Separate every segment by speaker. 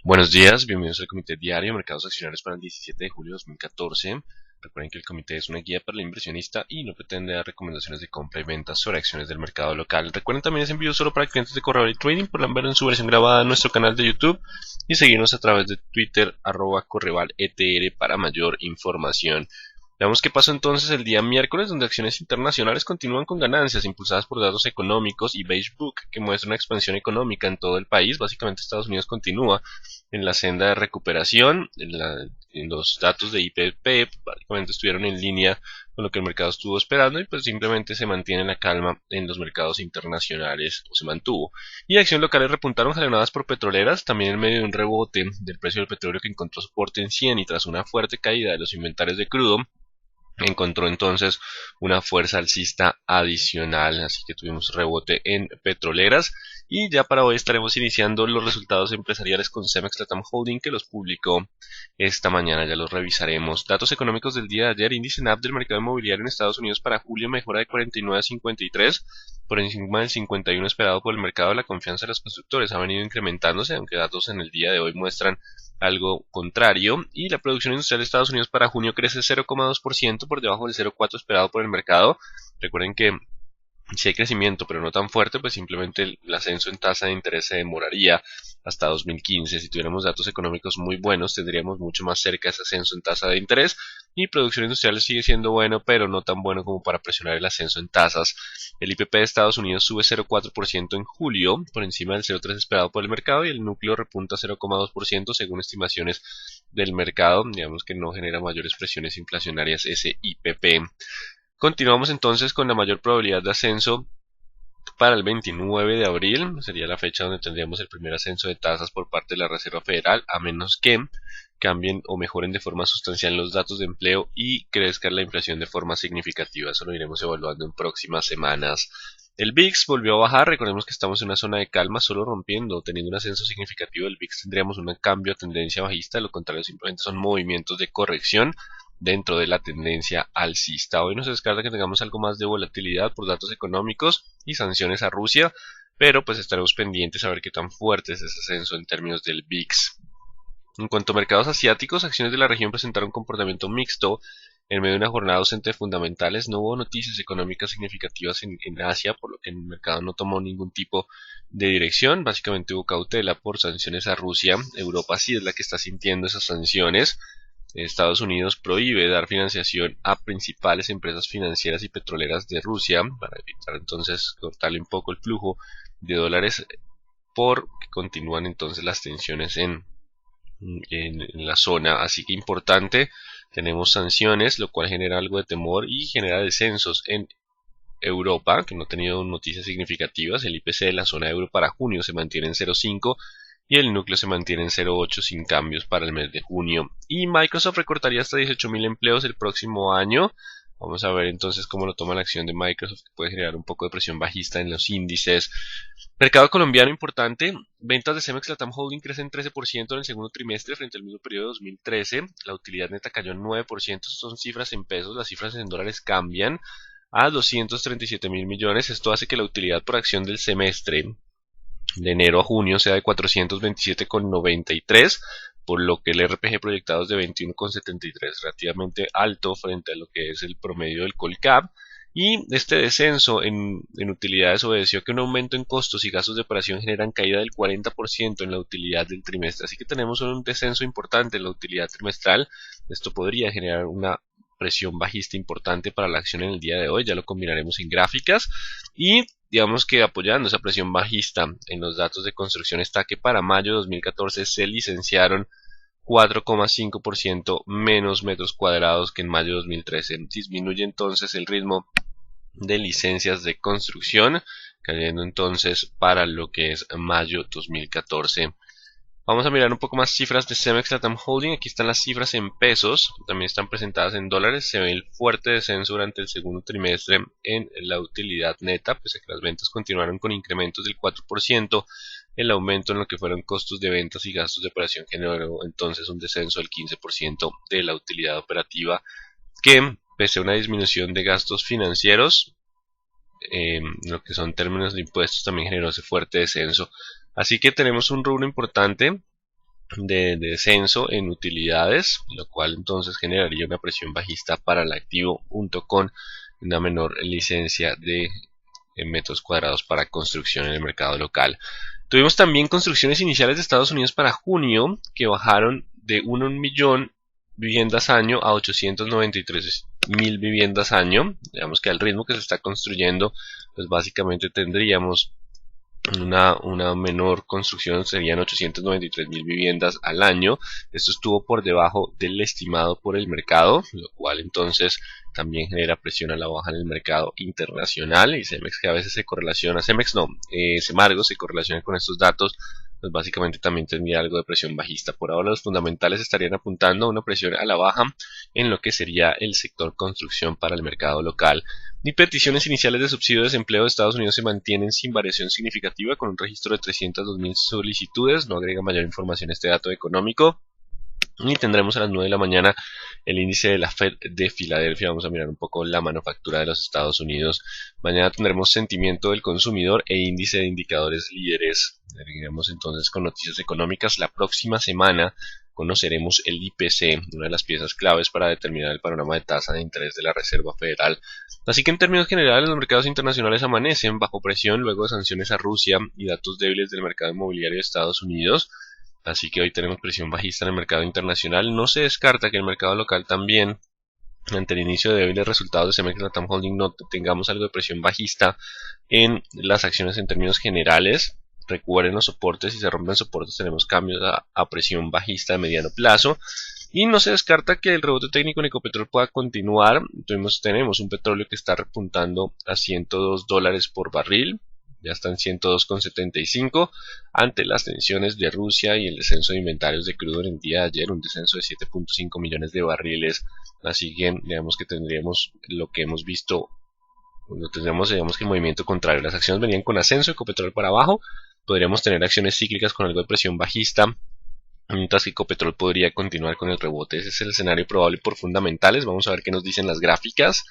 Speaker 1: Buenos días, bienvenidos al Comité Diario Mercados Accionarios para el 17 de julio de 2014. Recuerden que el comité es una guía para el inversionista y no pretende dar recomendaciones de compra y venta sobre acciones del mercado local. Recuerden también es envío solo para clientes de correo y trading. Podrán ver en su versión grabada en nuestro canal de YouTube y seguirnos a través de Twitter @correvaletr para mayor información. Veamos qué pasó entonces el día miércoles, donde acciones internacionales continúan con ganancias impulsadas por datos económicos y Beige Book, que muestra una expansión económica en todo el país. Básicamente Estados Unidos continúa en la senda de recuperación. En los datos de IPP prácticamente estuvieron en línea con lo que el mercado estuvo esperando y pues simplemente se mantiene la calma en los mercados internacionales, o se mantuvo. Y acciones locales repuntaron jalonadas por petroleras, también en medio de un rebote del precio del petróleo que encontró soporte en 100 y tras una fuerte caída de los inventarios de crudo encontró entonces una fuerza alcista adicional, así que tuvimos rebote en petroleras. Y ya para hoy estaremos iniciando los resultados empresariales con Cemex Latam Holding, que los publicó esta mañana, ya los revisaremos. Datos económicos del día de ayer: índice NAP del mercado inmobiliario en Estados Unidos para julio mejora de 49 a 53, por encima del 51 esperado por el mercado. La confianza de los constructores ha venido incrementándose, aunque datos en el día de hoy muestran algo contrario. Y la producción industrial de Estados Unidos para junio crece 0,2% por debajo del 0,4 esperado por el mercado. Recuerden que si hay crecimiento, pero no tan fuerte, pues simplemente el ascenso en tasa de interés se demoraría hasta 2015. Si tuviéramos datos económicos muy buenos, tendríamos mucho más cerca ese ascenso en tasa de interés. Y producción industrial sigue siendo bueno, pero no tan bueno como para presionar el ascenso en tasas. El IPP de Estados Unidos sube 0,4% en julio, por encima del 0,3 esperado por el mercado, y el núcleo repunta 0,2% según estimaciones del mercado. Digamos que no genera mayores presiones inflacionarias ese IPP. Continuamos entonces con la mayor probabilidad de ascenso para el 29 de abril. Sería la fecha donde tendríamos el primer ascenso de tasas por parte de la Reserva Federal, a menos que cambien o mejoren de forma sustancial los datos de empleo y crezca la inflación de forma significativa. Eso lo iremos evaluando en próximas semanas. El VIX volvió a bajar. Recordemos que estamos en una zona de calma, solo rompiendo o teniendo un ascenso significativo del VIX tendríamos un cambio a tendencia bajista. Lo contrario simplemente son movimientos de corrección dentro de la tendencia alcista. Hoy no se descarta que tengamos algo más de volatilidad por datos económicos y sanciones a Rusia, pero pues estaremos pendientes a ver qué tan fuerte es ese ascenso en términos del VIX. En cuanto a mercados asiáticos, acciones de la región presentaron un comportamiento mixto. En medio de una jornada docente de fundamentales, no hubo noticias económicas significativas en Asia, por lo que el mercado no tomó ningún tipo de dirección. Básicamente hubo cautela por sanciones a Rusia. Europa sí es la que está sintiendo esas sanciones. Estados Unidos prohíbe dar financiación a principales empresas financieras y petroleras de Rusia para evitar entonces cortarle un poco el flujo de dólares, porque continúan entonces las tensiones en la zona. Así que importante, tenemos sanciones, lo cual genera algo de temor y genera descensos en Europa, que no ha tenido noticias significativas. El IPC de la zona euro para junio se mantiene en 0,5 y el núcleo se mantiene en 0,8 sin cambios para el mes de junio. Y Microsoft recortaría hasta 18.000 empleos el próximo año. Vamos a ver entonces cómo lo toma la acción de Microsoft, que puede generar un poco de presión bajista en los índices. Mercado colombiano importante. Ventas de Cemex Latam Holding crecen 13% en el segundo trimestre frente al mismo periodo de 2013. La utilidad neta cayó en 9%. Son cifras en pesos, las cifras en dólares cambian a 237.000 millones. Esto hace que la utilidad por acción del semestre de enero a junio sea de 427,93, por lo que el RPG proyectado es de 21,73, relativamente alto frente a lo que es el promedio del Colcap. Y este descenso en utilidades obedeció que un aumento en costos y gastos de operación generan caída del 40% en la utilidad del trimestre. Así que tenemos un descenso importante en la utilidad trimestral. Esto podría generar una presión bajista importante para la acción en el día de hoy. Ya lo combinaremos en gráficas. Y digamos que apoyando esa presión bajista en los datos de construcción está que para mayo de 2014 se licenciaron 4,5% menos metros cuadrados que en mayo de 2013. Disminuye entonces el ritmo de licencias de construcción, cayendo entonces para lo que es mayo 2014. Vamos a mirar un poco más cifras de Cemex Latam Holding. Aquí están las cifras en pesos, también están presentadas en dólares. Se ve el fuerte descenso durante el segundo trimestre en la utilidad neta, pese a que las ventas continuaron con incrementos del 4%. El aumento en lo que fueron costos de ventas y gastos de operación generó entonces un descenso del 15% de la utilidad operativa, que pese a una disminución de gastos financieros, lo que son términos de impuestos, también generó ese fuerte descenso. Así que tenemos un rubro importante de descenso en utilidades, lo cual entonces generaría una presión bajista para el activo, junto con una menor licencia de metros cuadrados para construcción en el mercado local. Tuvimos también construcciones iniciales de Estados Unidos para junio, que bajaron de 1 millón viviendas año a 893.000 viviendas año. Digamos que al ritmo que se está construyendo, pues básicamente tendríamos una menor construcción, serían 893.000 viviendas al año. Esto estuvo por debajo del estimado por el mercado, lo cual entonces también genera presión a la baja en el mercado internacional. Y Cemex, que a veces se correlaciona, Cemex no, Semargo se correlaciona con estos datos, pues básicamente también tendría algo de presión bajista. Por ahora los fundamentales estarían apuntando a una presión a la baja en lo que sería el sector construcción para el mercado local. Ni peticiones iniciales de subsidio de desempleo de Estados Unidos se mantienen sin variación significativa, con un registro de 302.000 solicitudes. No agrega mayor información a este dato económico. Y tendremos a las 9 de la mañana el índice de la Fed de Filadelfia. Vamos a mirar un poco la manufactura de los Estados Unidos. Mañana tendremos sentimiento del consumidor e índice de indicadores líderes. Seguiremos entonces con noticias económicas. La próxima semana conoceremos el IPC, una de las piezas claves para determinar el panorama de tasa de interés de la Reserva Federal. Así que en términos generales los mercados internacionales amanecen bajo presión luego de sanciones a Rusia y datos débiles del mercado inmobiliario de Estados Unidos. Así que hoy tenemos presión bajista en el mercado internacional. No se descarta que el mercado local también, ante el inicio de débiles resultados de Cemex Latam Holding, no tengamos algo de presión bajista en las acciones en términos generales. Recuerden los soportes, si se rompen soportes tenemos cambios a presión bajista de mediano plazo. Y no se descarta que el rebote técnico en Ecopetrol pueda continuar. Tenemos un petróleo que está repuntando a $102 por barril. Ya está en 102,75 ante las tensiones de Rusia y el descenso de inventarios de crudo en el día de ayer, un descenso de 7.5 millones de barriles. Así que digamos que tendríamos lo que hemos visto, tendríamos digamos que el movimiento contrario. Las acciones venían con ascenso, Ecopetrol para abajo. Podríamos tener acciones cíclicas con algo de presión bajista, mientras que Ecopetrol podría continuar con el rebote. Ese es el escenario probable por fundamentales. Vamos a ver qué nos dicen las gráficas.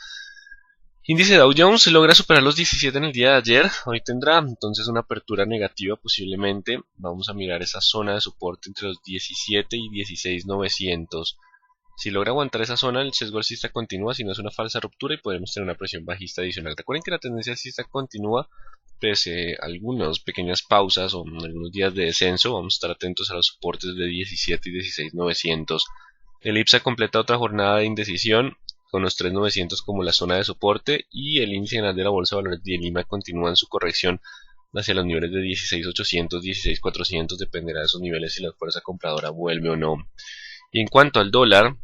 Speaker 1: Índice Dow Jones logra superar los 17 en el día de ayer. Hoy tendrá entonces una apertura negativa posiblemente. Vamos a mirar esa zona de soporte entre los 17 y 16.900. Si logra aguantar esa zona, el sesgo alcista continúa, si no es una falsa ruptura, y podremos tener una presión bajista adicional. Recuerden que la tendencia alcista continúa pese a algunas pequeñas pausas o algunos días de descenso. Vamos a estar atentos a los soportes de 17 y 16.900. El IPSA completa otra jornada de indecisión con los 3.900 como la zona de soporte, y el índice general de la Bolsa de Valores de Lima continúa en su corrección hacia los niveles de 16.800, 16.400, dependerá de esos niveles si la fuerza compradora vuelve o no. Y en cuanto al dólar,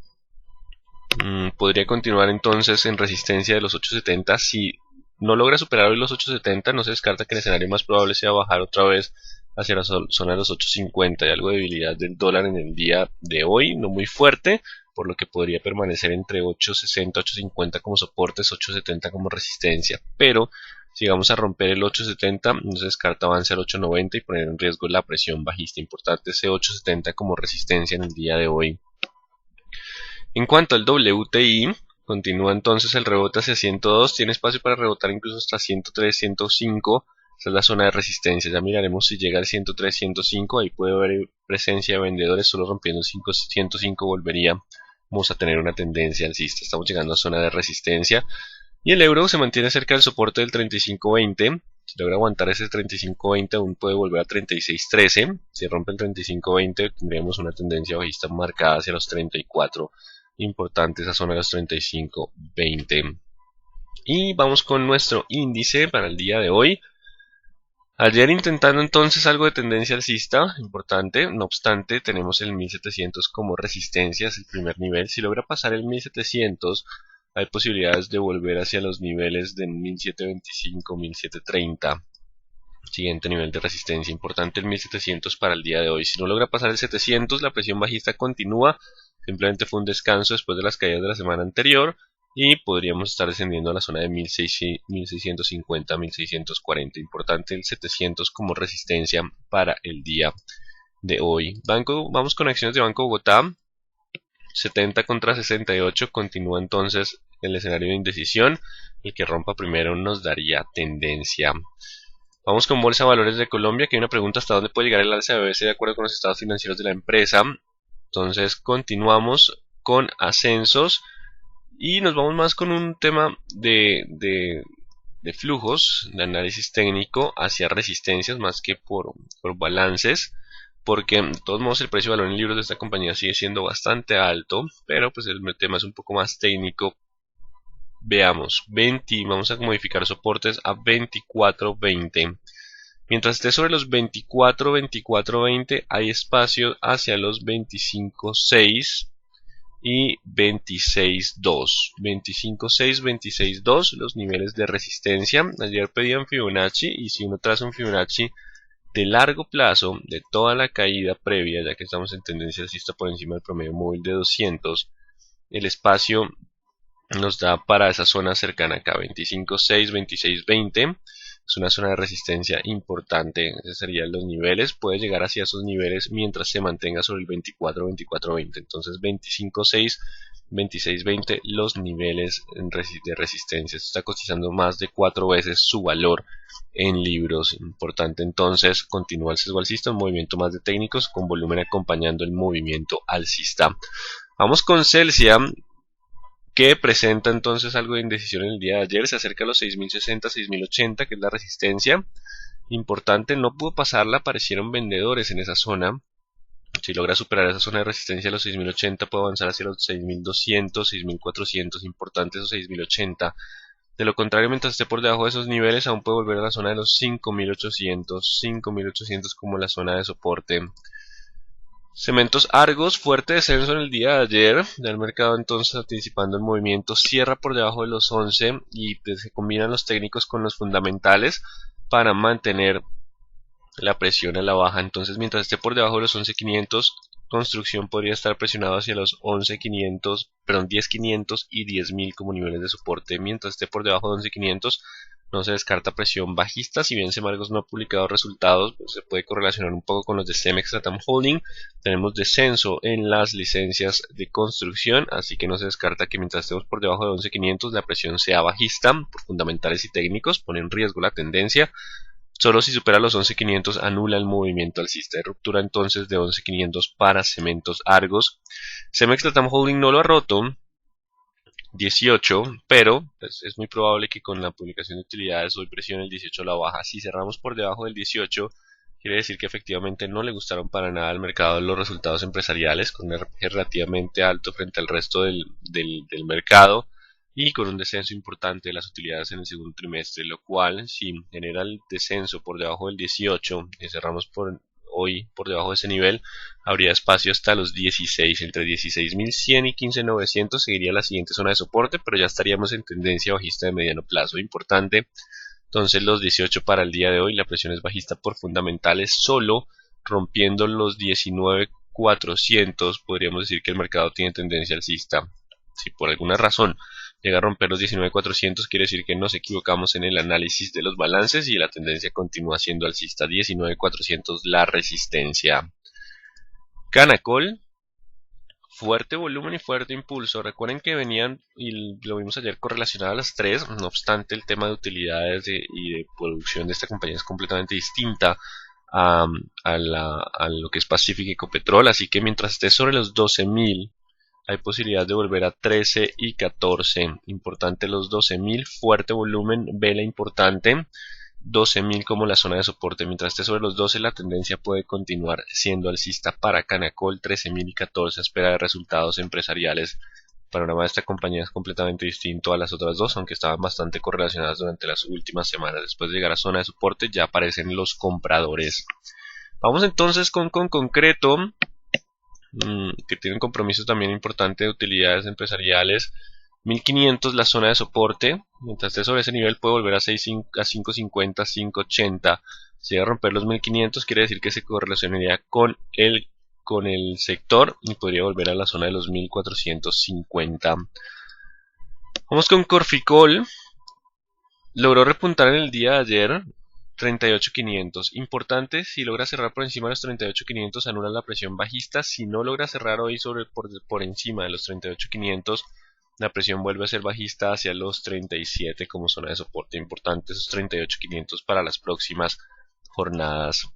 Speaker 1: podría continuar entonces en resistencia de los 8.70. Si no logra superar hoy los 8.70, no se descarta que el escenario más probable sea bajar otra vez hacia la zona de los 8.50. Hay algo de debilidad del dólar en el día de hoy, no muy fuerte, por lo que podría permanecer entre 8.60 y 8.50 como soportes, 8.70 como resistencia. Pero si vamos a romper el 8.70, no se descarta avance al 8.90 y poner en riesgo la presión bajista. Importante ese 8.70 como resistencia en el día de hoy. En cuanto al WTI, continúa entonces el rebote hacia 102, tiene espacio para rebotar incluso hasta 103, 105. Esa es la zona de resistencia. Ya miraremos si llega al 103, 105. Ahí puede haber presencia de vendedores. Solo rompiendo 105 volveríamos a tener una tendencia alcista. Estamos llegando a zona de resistencia. Y el euro se mantiene cerca del soporte del 35.20. Si logra aguantar ese 35.20, aún puede volver a 36.13. Si rompe el 35.20, tendríamos una tendencia bajista marcada hacia los 34. Importante esa zona de los 35.20. Y vamos con nuestro índice para el día de hoy. Ayer intentando entonces algo de tendencia alcista, importante, no obstante tenemos el 1700 como resistencia, es el primer nivel. Si logra pasar el 1700, hay posibilidades de volver hacia los niveles de 1725, 1730. Siguiente nivel de resistencia, importante el 1700 para el día de hoy. Si no logra pasar el 700, la presión bajista continúa, simplemente fue un descanso después de las caídas de la semana anterior. Y podríamos estar descendiendo a la zona de 1650, 1640. Importante el 700 como resistencia para el día de hoy. Vamos con acciones de Banco Bogotá. 70 contra 68. Continúa entonces el escenario de indecisión. El que rompa primero nos daría tendencia. Vamos con Bolsa de Valores de Colombia, que hay una pregunta: ¿hasta dónde puede llegar el alza de BBC de acuerdo con los estados financieros de la empresa? Entonces continuamos con ascensos y nos vamos más con un tema de flujos, de análisis técnico hacia resistencias más que por balances, porque de todos modos el precio de valor en libros de esta compañía sigue siendo bastante alto, pero pues el tema es un poco más técnico. Veamos, vamos a modificar soportes a 24.20. Mientras esté sobre los 24.20 hay espacio hacia los 25.6 y 26.2. 25.6, 26.2 los niveles de resistencia. Ayer pedían Fibonacci, y si uno traza un Fibonacci de largo plazo de toda la caída previa, ya que estamos en tendencia alcista por encima del promedio móvil de 200, el espacio nos da para esa zona cercana acá, 25.6, 26.20. Es una zona de resistencia importante. Esos serían los niveles. Puede llegar hacia esos niveles mientras se mantenga sobre el 24, 24.20. Entonces 25.6, 26.20 los niveles de resistencia. Esto está cotizando más de 4 veces su valor en libros. Importante entonces, continúa el sesgo alcista, un movimiento más de técnicos con volumen acompañando el movimiento alcista. Vamos con Celsia, que presenta entonces algo de indecisión en el día de ayer. Se acerca a los 6.060, 6.080, que es la resistencia importante. No pudo pasarla, aparecieron vendedores en esa zona. Si logra superar esa zona de resistencia a los 6.080, puede avanzar hacia los 6.200, 6.400. Importante esos 6.080. De lo contrario, mientras esté por debajo de esos niveles, aún puede volver a la zona de los 5.800, 5.800 como la zona de soporte. Cementos Argos, fuerte descenso en el día de ayer del mercado, entonces anticipando el movimiento, cierra por debajo de los 11 y pues se combinan los técnicos con los fundamentales para mantener la presión a la baja. Entonces mientras esté por debajo de los 11.500, construcción podría estar presionado hacia los 11.500, perdón, 10.500 y 10.000 como niveles de soporte. Mientras esté por debajo de 11.500, no se descarta presión bajista. Si bien Semargos no ha publicado resultados, pues se puede correlacionar un poco con los de Cemex Latam Holding. Tenemos descenso en las licencias de construcción, así que no se descarta que mientras estemos por debajo de 11.500 la presión sea bajista por fundamentales y técnicos. Pone en riesgo la tendencia. Solo si supera los 11.500 anula el movimiento alcista. De ruptura entonces de 11.500 para Cementos Argos. Cemex Latam Holding no lo ha roto, 18, pero pues, es muy probable que con la publicación de utilidades hoy presione el 18 a la baja. Si cerramos por debajo del 18, quiere decir que efectivamente no le gustaron para nada al mercado los resultados empresariales, con un RPG relativamente alto frente al resto del mercado y con un descenso importante de las utilidades en el segundo trimestre, lo cual si genera el descenso por debajo del 18 y cerramos hoy por debajo de ese nivel, habría espacio hasta los 16, entre 16.100 y 15.900 seguiría la siguiente zona de soporte, pero ya estaríamos en tendencia bajista de mediano plazo. Importante entonces los 18 para el día de hoy. La presión es bajista por fundamentales, solo rompiendo los 19.400 podríamos decir que el mercado tiene tendencia alcista. Si por alguna razón llega a romper los 19.400, quiere decir que nos equivocamos en el análisis de los balances y la tendencia continúa siendo alcista. 19.400 la resistencia. Canacol, fuerte volumen y fuerte impulso. Recuerden que venían, y lo vimos ayer, correlacionadas las tres. No obstante, el tema de utilidades y de producción de esta compañía es completamente distinta a lo que es Pacific Ecopetrol. Así que mientras esté sobre los 12.000, hay posibilidad de volver a 13 y 14. Importante los 12.000, fuerte volumen, vela importante. 12.000 como la zona de soporte. Mientras esté sobre los 12, la tendencia puede continuar siendo alcista para Canacol. 13.000 y 14 a espera de resultados empresariales. El panorama de esta compañía es completamente distinto a las otras dos, aunque estaban bastante correlacionadas durante las últimas semanas. Después de llegar a zona de soporte ya aparecen los compradores. Vamos entonces con Concreto, que tiene un compromiso también importante de utilidades empresariales. 1500 la zona de soporte. Mientras esté sobre ese nivel puede volver a 5.50, 5.80. Si llega a romper los 1500, quiere decir que se correlacionaría con el sector y podría volver a la zona de los 1450. Vamos con Corficol. Logró repuntar en el día de ayer. 38.500. Importante, si logra cerrar por encima de los 38.500 anula la presión bajista. Si no logra cerrar hoy por encima de los 38.500, La presión vuelve a ser bajista hacia los 37 como zona de soporte importante, esos 38.500 para las próximas jornadas.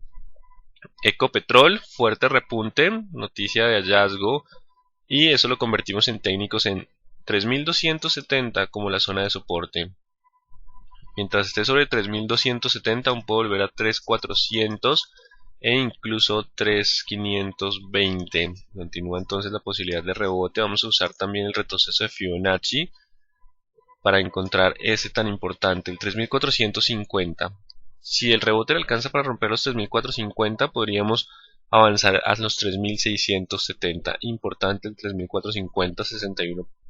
Speaker 1: Ecopetrol, fuerte repunte, noticia de hallazgo, y eso lo convertimos en técnicos en 3.270 como la zona de soporte. Mientras esté sobre 3.270 aún puede volver a 3.400 e incluso 3.520. Continúa entonces la posibilidad de rebote. Vamos a usar también el retroceso de Fibonacci para encontrar ese tan importante, el 3.450. Si el rebote le alcanza para romper los 3.450, podríamos avanzar a los 3.670. Importante el 3.450,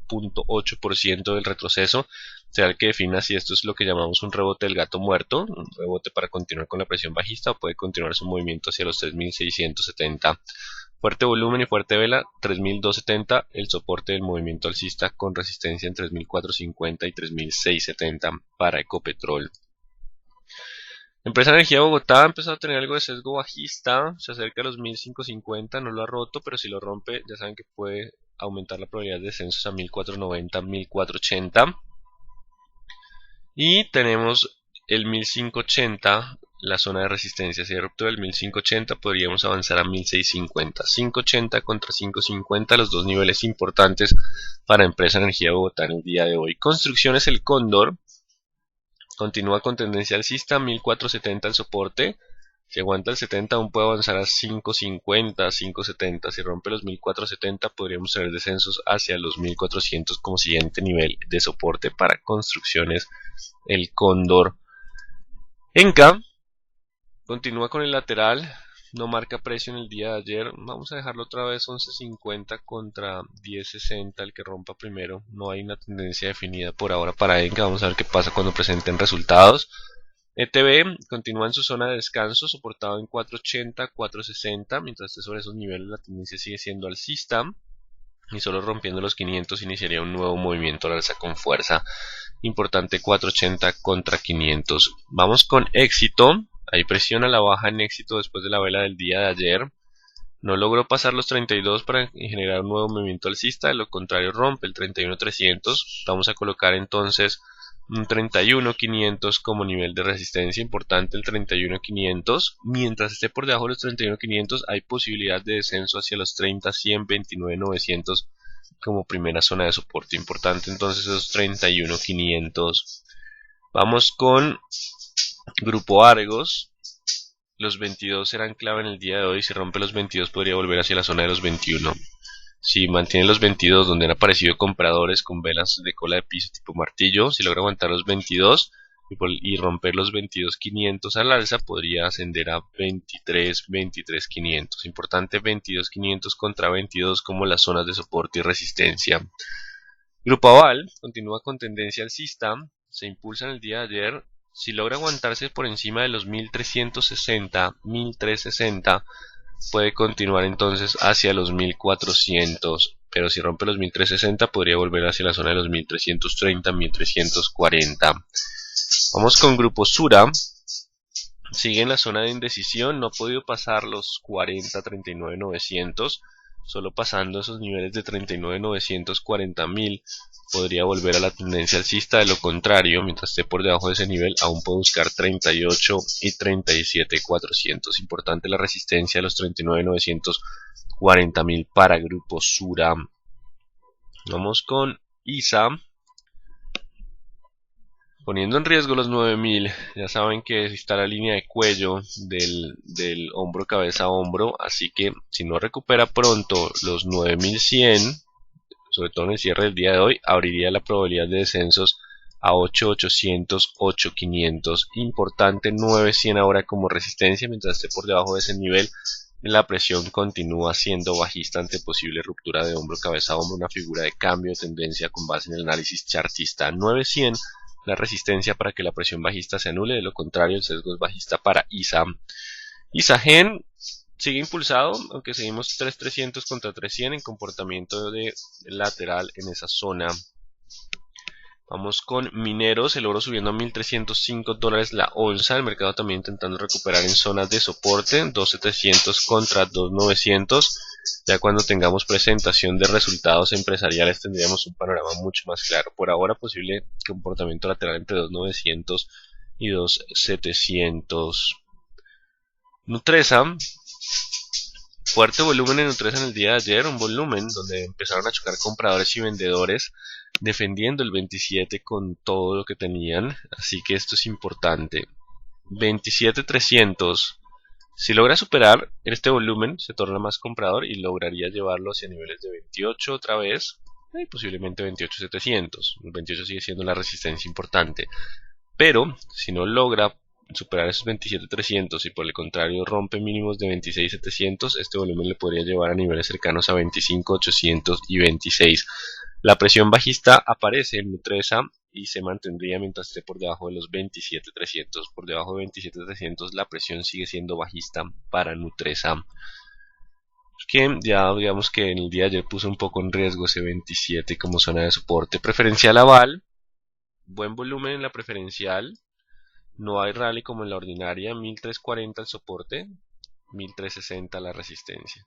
Speaker 1: 61.8% del retroceso será el que defina si esto es lo que llamamos un rebote del gato muerto, un rebote para continuar con la presión bajista, o puede continuar su movimiento hacia los 3.670. Fuerte volumen y fuerte vela, 3.270, el soporte del movimiento alcista con resistencia en 3.450 y 3.670 para Ecopetrol. Empresa Energía Bogotá ha empezado a tener algo de sesgo bajista, se acerca a los 1.550, no lo ha roto, pero si lo rompe ya saben que puede aumentar la probabilidad de descensos a 1.490, 1.480. Y tenemos el 1.580, la zona de resistencia. Si ruptura del 1.580 podríamos avanzar a 1.650. 580 contra 550, los dos niveles importantes para Empresa Energía Bogotá en el día de hoy. Construcciones El Cóndor continúa con tendencia alcista, 1.470 el soporte. Si aguanta el 70 aún puede avanzar a 5.50, 5.70. Si rompe los 1.470 podríamos tener descensos hacia los 1.400 como siguiente nivel de soporte para Construcciones El Cóndor. Enca continúa con el lateral, no marca precio en el día de ayer. Vamos a dejarlo otra vez 11.50 contra 10.60, el que rompa primero. No hay una tendencia definida por ahora para Enca. Vamos a ver qué pasa cuando presenten resultados. ETB continúa en su zona de descanso, soportado en 4.80, 4.60. Mientras esté sobre esos niveles, la tendencia sigue siendo alcista. Y solo rompiendo los 500 iniciaría un nuevo movimiento al alza con fuerza. Importante 480 contra 500. Vamos con Éxito. Hay presión a la baja en Éxito después de la vela del día de ayer. No logró pasar los 32 para generar un nuevo movimiento alcista. De lo contrario rompe el 31.300. Vamos a colocar entonces un 31.500 como nivel de resistencia. Importante el 31.500. Mientras esté por debajo de los 31.500 hay posibilidad de descenso hacia los 30.100, 29.900 como primera zona de soporte. Importante entonces esos 31.500. Vamos con Grupo Argos. Los 22 serán clave en el día de hoy. Si rompe los 22 podría volver hacia la zona de los 21. Si mantiene los 22 donde han aparecido compradores con velas de cola de piso tipo martillo, si logra aguantar los 22 y romper los 22.500 al alza, podría ascender a 23.500. Importante 22.500 contra 22 como las zonas de soporte y resistencia. Grupo Aval continúa con tendencia alcista, se impulsa en el día de ayer. Si logra aguantarse por encima de los 1.360, 1.360, puede continuar entonces hacia los 1.400, pero si rompe los 1.360 podría volver hacia la zona de los 1.330, 1.340. Vamos con Grupo Sura. Sigue en la zona de indecisión, no ha podido pasar los 40, 39.900. Solo pasando esos niveles de 39.900, 40.000 podría volver a la tendencia alcista. De lo contrario, mientras esté por debajo de ese nivel, aún puede buscar 38 y 37.400. Importante la resistencia a los 39.900, 40.000 para Grupo Sura. Vamos con ISA. Poniendo en riesgo los 9.000, ya saben que está la línea de cuello del hombro cabeza a hombro, así que si no recupera pronto los 9.100, sobre todo en el cierre del día de hoy, abriría la probabilidad de descensos a 8.800, 8.500. Importante 9.100 ahora como resistencia. Mientras esté por debajo de ese nivel, la presión continúa siendo bajista ante posible ruptura de hombro cabeza a hombro, una figura de cambio de tendencia con base en el análisis chartista. 9.100 la resistencia para que la presión bajista se anule. De lo contrario, el sesgo es bajista para ISA. ISAGEN sigue impulsado, aunque seguimos 3.300 contra 3.100 en comportamiento de lateral en esa zona. Vamos con mineros, el oro subiendo a $1.305 la onza. El mercado también intentando recuperar en zonas de soporte, 2.700 contra 2.900. Ya cuando tengamos presentación de resultados empresariales tendríamos un panorama mucho más claro. Por ahora, posible comportamiento lateral entre 2.900 y 2.700. Nutresa, fuerte volumen en Nutresa en el día de ayer, un volumen donde empezaron a chocar compradores y vendedores defendiendo el 27 con todo lo que tenían, así que esto es importante. 27.300, si logra superar este volumen se torna más comprador y lograría llevarlo hacia niveles de 28 otra vez y posiblemente 28.700. El 28 sigue siendo la resistencia importante, pero si no logra superar esos 27.300 y por el contrario rompe mínimos de 26.700, este volumen le podría llevar a niveles cercanos a 25.800 y 26. La presión bajista aparece en Nutresa y se mantendría mientras esté por debajo de los 27.300. Por debajo de 27.300 la presión sigue siendo bajista para Nutresa, que ya digamos que en el día de ayer puso un poco en riesgo ese 27 como zona de soporte. Preferencial aval, buen volumen en la preferencial. No hay rally como en la ordinaria, 1340 el soporte, 1360 la resistencia.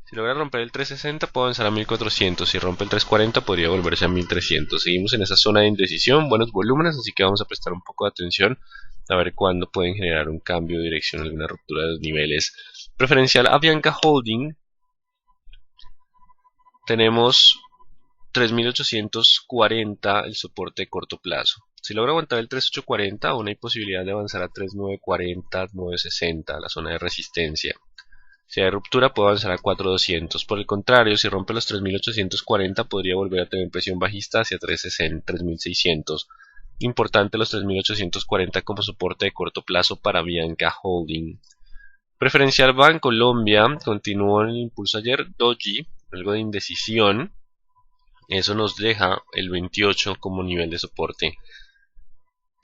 Speaker 1: Si logra romper el 360 puede avanzar a 1400, si rompe el 340 podría volverse a 1300. Seguimos en esa zona de indecisión, buenos volúmenes, así que vamos a prestar un poco de atención a ver cuándo pueden generar un cambio de dirección, alguna ruptura de los niveles. Preferencial Avianca Holding, tenemos 3840 el soporte de corto plazo. Si logra aguantar el 3840, aún hay posibilidad de avanzar a 3940, 960, la zona de resistencia. Si hay ruptura puede avanzar a 4200. Por el contrario, si rompe los 3840 podría volver a tener presión bajista hacia 360, 3600. Importante los 3840 como soporte de corto plazo para Avianca Holding. Preferencial Bancolombia, continuó el impulso ayer. Doji, algo de indecisión. Eso nos deja el 28 como nivel de soporte.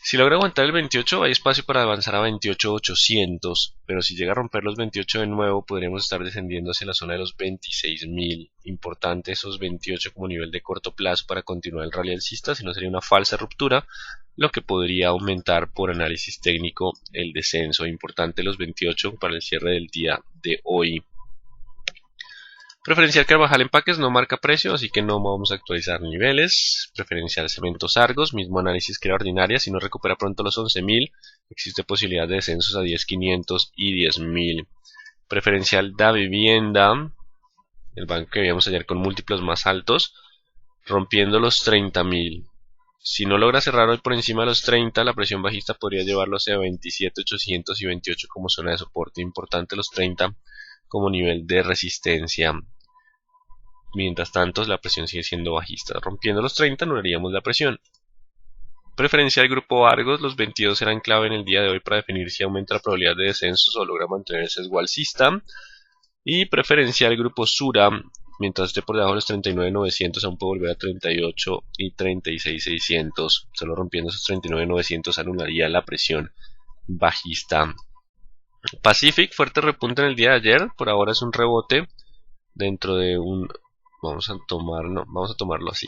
Speaker 1: Si logra aguantar el 28 hay espacio para avanzar a 28.800, pero si llega a romper los 28 de nuevo podríamos estar descendiendo hacia la zona de los 26.000. Importante esos 28 como nivel de corto plazo para continuar el rally alcista, si no sería una falsa ruptura, lo que podría aumentar por análisis técnico el descenso. Importante los 28 para el cierre del día de hoy. Preferencial Carvajal Empaques no marca precio, así que no vamos a actualizar niveles. Preferencial Cementos Argos, mismo análisis que la ordinaria, si no recupera pronto los 11.000, existe posibilidad de descensos a 10.500 y 10.000. Preferencial Da Vivienda, el banco que vimos ayer con múltiplos más altos, rompiendo los 30.000. Si no logra cerrar hoy por encima de los 30, la presión bajista podría llevarlo hacia 27.800 y 28 como zona de soporte. Importante los 30 como nivel de resistencia. Mientras tanto, la presión sigue siendo bajista. Rompiendo los 30, anularíamos la presión. Preferencial Grupo Argos, los 22 serán clave en el día de hoy para definir si aumenta la probabilidad de descensos o logra mantener el sesgo alcista. Y preferencial Grupo Sura, mientras esté por debajo de los 39.900, aún puede volver a 38 y 36.600. Solo rompiendo esos 39.900 anularía la presión bajista. Pacific, fuerte repunte en el día de ayer. Por ahora es un rebote dentro de un... Vamos a tomarlo así.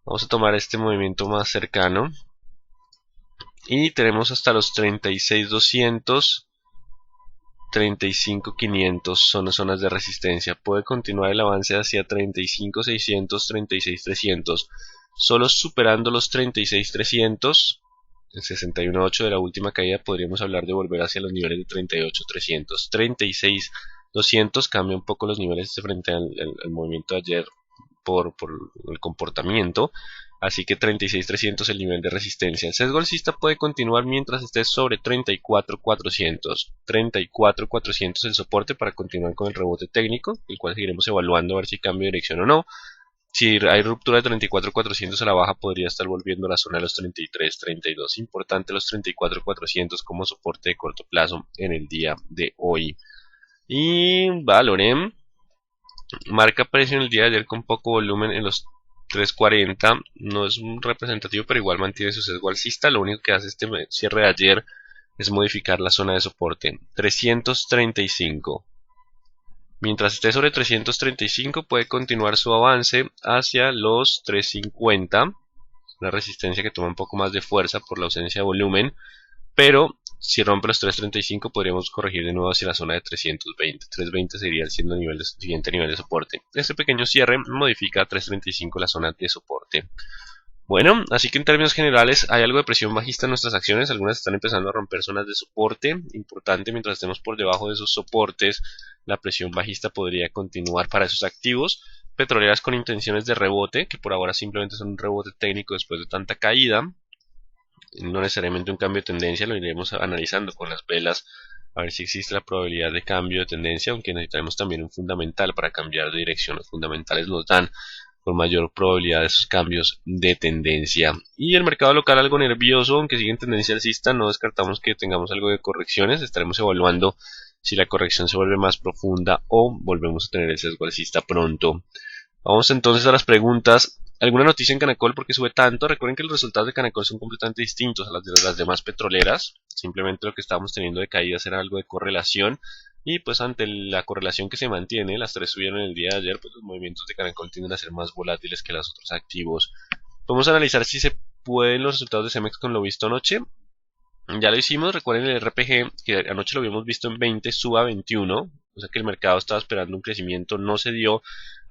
Speaker 1: Vamos a tomar este movimiento más cercano. Y tenemos hasta los 36.200, 35.500 son las zonas de resistencia. Puede continuar el avance hacia 35.600, 36.300. Solo superando los 36.300, el 61.8 de la última caída, podríamos hablar de volver hacia los niveles de 38.300. 36.200 cambia un poco los niveles frente al movimiento de ayer por el comportamiento. Así que 36.300 el nivel de resistencia. El sesgo alcista puede continuar mientras esté sobre 34.400. 34.400 el soporte para continuar con el rebote técnico, el cual seguiremos evaluando a ver si cambia de dirección o no. Si hay ruptura de 34.400 a la baja, podría estar volviendo a la zona de los 33.32. Importante los 34.400 como soporte de corto plazo en el día de hoy. Y Valorem marca precio en el día de ayer con poco volumen en los 3.40. No es un representativo, pero igual mantiene su sesgo alcista. Lo único que hace este cierre de ayer es modificar la zona de soporte. 335. Mientras esté sobre 335 puede continuar su avance hacia los 350. Una resistencia que toma un poco más de fuerza por la ausencia de volumen. Pero Si rompe los 335 podríamos corregir de nuevo hacia la zona de 320. 320 sería el siguiente nivel de soporte. Este pequeño cierre modifica a 335 la zona de soporte. Bueno, así que en términos generales hay algo de presión bajista en nuestras acciones. Algunas están empezando a romper zonas de soporte. Importante, mientras estemos por debajo de esos soportes, la presión bajista podría continuar para esos activos. Petroleras con intenciones de rebote, que por ahora simplemente son un rebote técnico después de tanta caída. No necesariamente un cambio de tendencia, lo iremos analizando con las velas a ver si existe la probabilidad de cambio de tendencia, aunque necesitaremos también un fundamental para cambiar de dirección. Los fundamentales nos dan con mayor probabilidad de esos cambios de tendencia. Y el mercado local algo nervioso, aunque sigue en tendencia alcista, no descartamos que tengamos algo de correcciones. Estaremos evaluando si la corrección se vuelve más profunda o volvemos a tener el sesgo alcista pronto. Vamos entonces a las preguntas. ¿Alguna noticia en Canacol por qué sube tanto? Recuerden que los resultados de Canacol son completamente distintos a los de las demás petroleras. Simplemente lo que estábamos teniendo de caídas era algo de correlación. Y pues ante la correlación que se mantiene, las tres subieron el día de ayer, pues los movimientos de Canacol tienden a ser más volátiles que los otros activos. Vamos a analizar si se pueden los resultados de Cemex con lo visto anoche. Ya lo hicimos, recuerden el RPG que anoche lo habíamos visto en 20, suba a 21. O sea que el mercado estaba esperando un crecimiento, no se dio.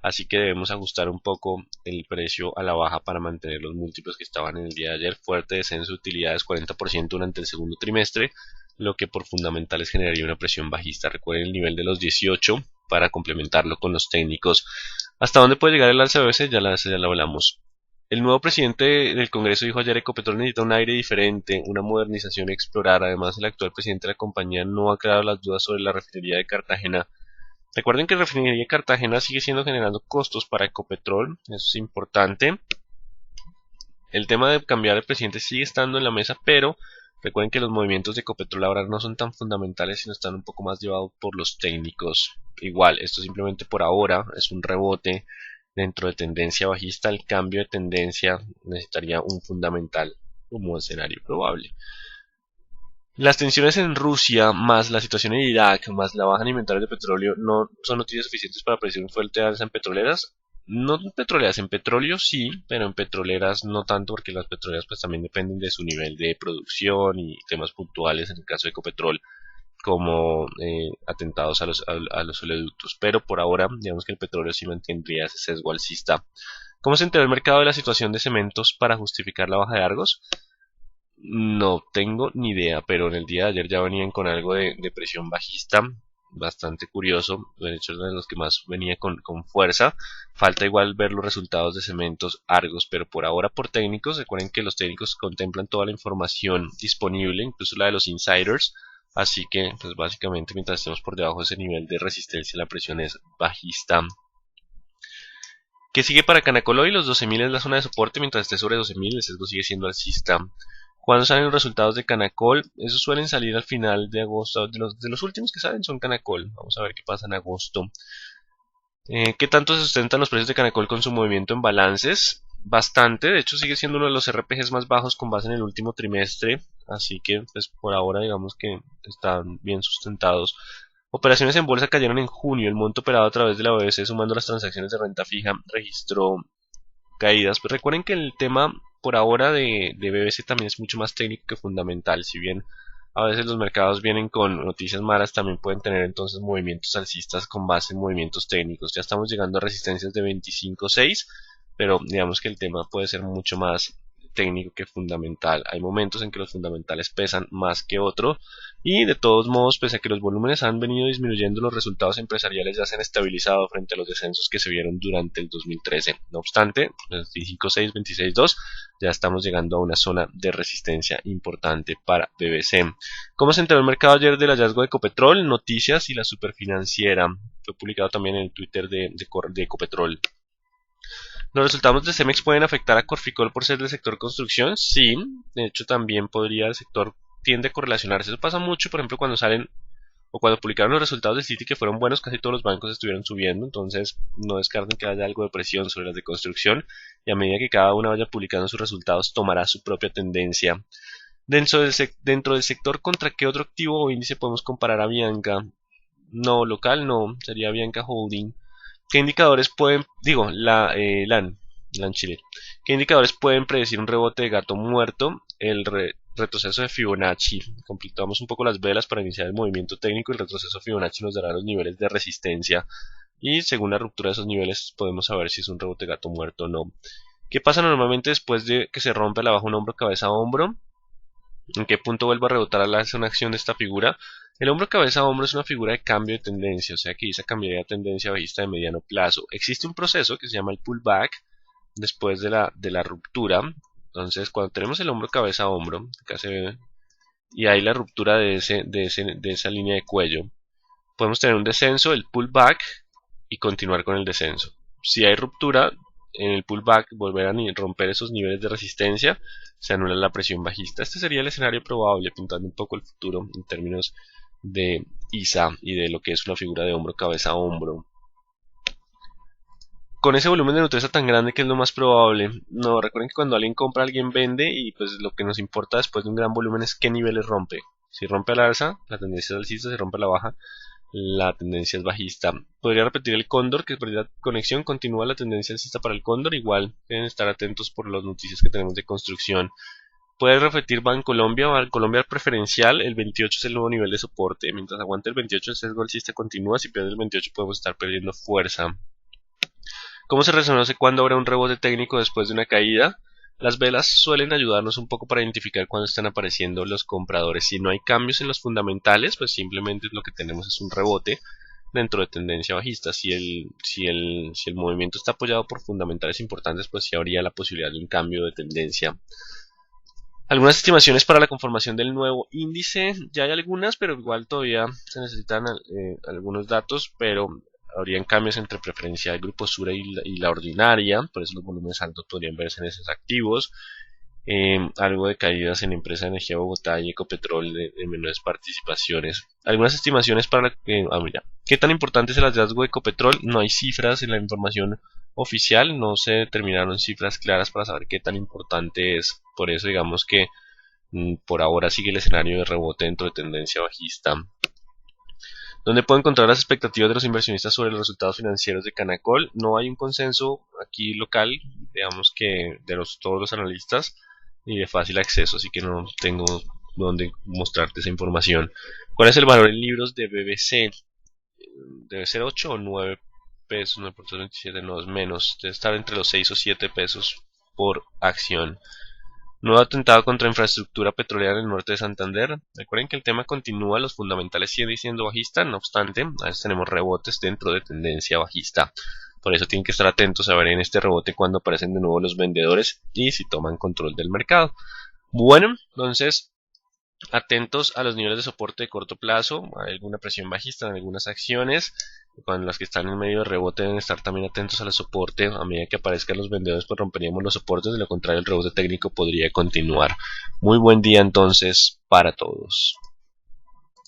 Speaker 1: Así que debemos ajustar un poco el precio a la baja para mantener los múltiplos que estaban en el día de ayer. Fuerte descenso de utilidades 40% durante el segundo trimestre, lo que por fundamentales generaría una presión bajista. Recuerden el nivel de los 18 para complementarlo con los técnicos. ¿Hasta dónde puede llegar el alza BBC? Ya lo hablamos. El nuevo presidente del Congreso dijo ayer: Ecopetrol necesita un aire diferente, una modernización y explorar. Además, el actual presidente de la compañía no ha aclarado las dudas sobre la refinería de Cartagena. Recuerden que la refinería de Cartagena sigue generando costos para Ecopetrol, eso es importante. El tema de cambiar de presidente sigue estando en la mesa, pero recuerden que los movimientos de Ecopetrol ahora no son tan fundamentales, sino están un poco más llevados por los técnicos. Igual, esto simplemente por ahora es un rebote dentro de tendencia bajista. El cambio de tendencia necesitaría un fundamental como escenario probable. Las tensiones en Rusia, más la situación en Irak, más la baja en inventarios de petróleo, no son noticias suficientes para predecir un fuerte alza en petroleras. No en petroleras, en petróleo sí, pero en petroleras no tanto, porque las petroleras pues también dependen de su nivel de producción y temas puntuales en el caso de Ecopetrol, como atentados a los oleoductos. Pero por ahora, digamos que el petróleo sí mantendría ese sesgo alcista. ¿Cómo se enteró el mercado de la situación de cementos para justificar la baja de Argos? No tengo ni idea, pero en el día de ayer ya venían con algo de presión bajista, bastante curioso. De hecho, es uno de los que más venía con fuerza. Falta igual ver los resultados de Cementos Argos, pero por ahora por técnicos. Recuerden que los técnicos contemplan toda la información disponible, incluso la de los insiders. Así que, pues básicamente, mientras estemos por debajo de ese nivel de resistencia, la presión es bajista. ¿Qué sigue para Canacol hoy? Los 12.000 es la zona de soporte. Mientras esté sobre 12.000, el sesgo sigue siendo alcista. ¿Cuándo salen los resultados de Canacol? Esos suelen salir al final de agosto. De los últimos que salen son Canacol. Vamos a ver qué pasa en agosto. ¿Qué tanto se sustentan los precios de Canacol con su movimiento en balances? Bastante. De hecho, sigue siendo uno de los RPGs más bajos con base en el último trimestre. Así que, pues, por ahora, digamos que están bien sustentados. Operaciones en bolsa cayeron en junio. El monto operado a través de la BBC, sumando las transacciones de renta fija, registró caídas. Pues recuerden que el tema por ahora de BBC también es mucho más técnico que fundamental. Si bien a veces los mercados vienen con noticias malas, también pueden tener entonces movimientos alcistas con base en movimientos técnicos. Ya estamos llegando a resistencias de 25.6, pero digamos que el tema puede ser mucho más técnico que fundamental. Hay momentos en que los fundamentales pesan más que otros, y de todos modos, pese a que los volúmenes han venido disminuyendo, los resultados empresariales ya se han estabilizado frente a los descensos que se vieron durante el 2013. No obstante, 25.6, 26.2, ya estamos llegando a una zona de resistencia importante para BBC. ¿Cómo se enteró el mercado ayer del hallazgo de Ecopetrol? Noticias y la Superfinanciera. Fue publicado también en el Twitter de Ecopetrol. ¿Los resultados de Cemex pueden afectar a Corficol por ser del sector construcción? Sí, de hecho también podría, el sector tiende a correlacionarse. Eso pasa mucho, por ejemplo, cuando salen o cuando publicaron los resultados de Citi que fueron buenos, casi todos los bancos estuvieron subiendo. Entonces no descarten que haya algo de presión sobre las de construcción, y a medida que cada una vaya publicando sus resultados tomará su propia tendencia. Dentro del sector, ¿contra qué otro activo o índice podemos comparar a Bianca? No, local no, sería Bianca Holding. ¿Qué indicadores pueden, LAN Chile, qué indicadores pueden predecir un rebote de gato muerto? retroceso de Fibonacci. Completamos un poco las velas para iniciar el movimiento técnico. El retroceso Fibonacci nos dará los niveles de resistencia y según la ruptura de esos niveles podemos saber si es un rebote gato muerto o no. ¿Qué pasa normalmente después de que se rompe la baja un hombro cabeza hombro? ¿En qué punto vuelvo a rebotar a la una acción de esta figura? El hombro cabeza hombro es una figura de cambio de tendencia, o sea que esa cambiaría de tendencia bajista de mediano plazo. Existe un proceso que se llama el pullback después de la ruptura. Entonces cuando tenemos el hombro cabeza hombro, acá se ve, y hay la ruptura de esa línea de cuello, podemos tener un descenso, el pullback, y continuar con el descenso. Si hay ruptura en el pullback, volver a romper esos niveles de resistencia, se anula la presión bajista. Este sería el escenario probable, pintando un poco el futuro en términos de ISA y de lo que es una figura de hombro cabeza hombro. Con ese volumen de Nutresa tan grande, que es lo más probable. No, recuerden que cuando alguien compra, alguien vende, y pues lo que nos importa después de un gran volumen es qué niveles rompe. Si rompe al alza, la tendencia es alcista; si rompe a la baja, la tendencia es bajista. Podría repetir el cóndor, que perdida conexión, continúa la tendencia alcista para el cóndor. Igual deben estar atentos por las noticias que tenemos de construcción. Puede repetir Bancolombia preferencial. El 28 es el nuevo nivel de soporte. Mientras aguante el 28, el sesgo alcista continúa. Si pierde el 28 podemos estar perdiendo fuerza. ¿Cómo se reconoce cuándo habrá un rebote técnico después de una caída? Las velas suelen ayudarnos un poco para identificar cuándo están apareciendo los compradores. Si no hay cambios en los fundamentales, pues simplemente lo que tenemos es un rebote dentro de tendencia bajista. Si el movimiento está apoyado por fundamentales importantes, pues sí habría la posibilidad de un cambio de tendencia. Algunas estimaciones para la conformación del nuevo índice. Ya hay algunas, pero igual todavía se necesitan algunos datos, pero habrían cambios entre preferencial, grupo Sura y la ordinaria, por eso los volúmenes altos podrían verse en esos activos. Algo de caídas en Empresa de Energía Bogotá y Ecopetrol de menores participaciones. Algunas estimaciones para mira, ¿qué tan importante es el hallazgo de Ecopetrol? No hay cifras en la información oficial, no se determinaron cifras claras para saber qué tan importante es. Por eso digamos que por ahora sigue el escenario de rebote dentro de tendencia bajista. ¿Dónde puedo encontrar las expectativas de los inversionistas sobre los resultados financieros de Canacol? No hay un consenso aquí local, digamos que de todos los analistas, y de fácil acceso, así que no tengo dónde mostrarte esa información. ¿Cuál es el valor en libros de BBC? ¿Debe ser 8 o 9 pesos? 9 por 27, no, es menos. Debe estar entre los 6 o 7 pesos por acción. Nuevo atentado contra infraestructura petrolera en el norte de Santander. Recuerden que el tema continúa, los fundamentales siguen siendo bajistas, no obstante, a veces tenemos rebotes dentro de tendencia bajista. Por eso tienen que estar atentos a ver en este rebote cuando aparecen de nuevo los vendedores y si toman control del mercado. Bueno, entonces, atentos a los niveles de soporte de corto plazo. Hay alguna presión bajista en algunas acciones. Cuando las que están en medio de rebote deben estar también atentos al soporte. A medida que aparezcan los vendedores, pues romperíamos los soportes. De lo contrario, el rebote técnico podría continuar. Muy buen día entonces para todos.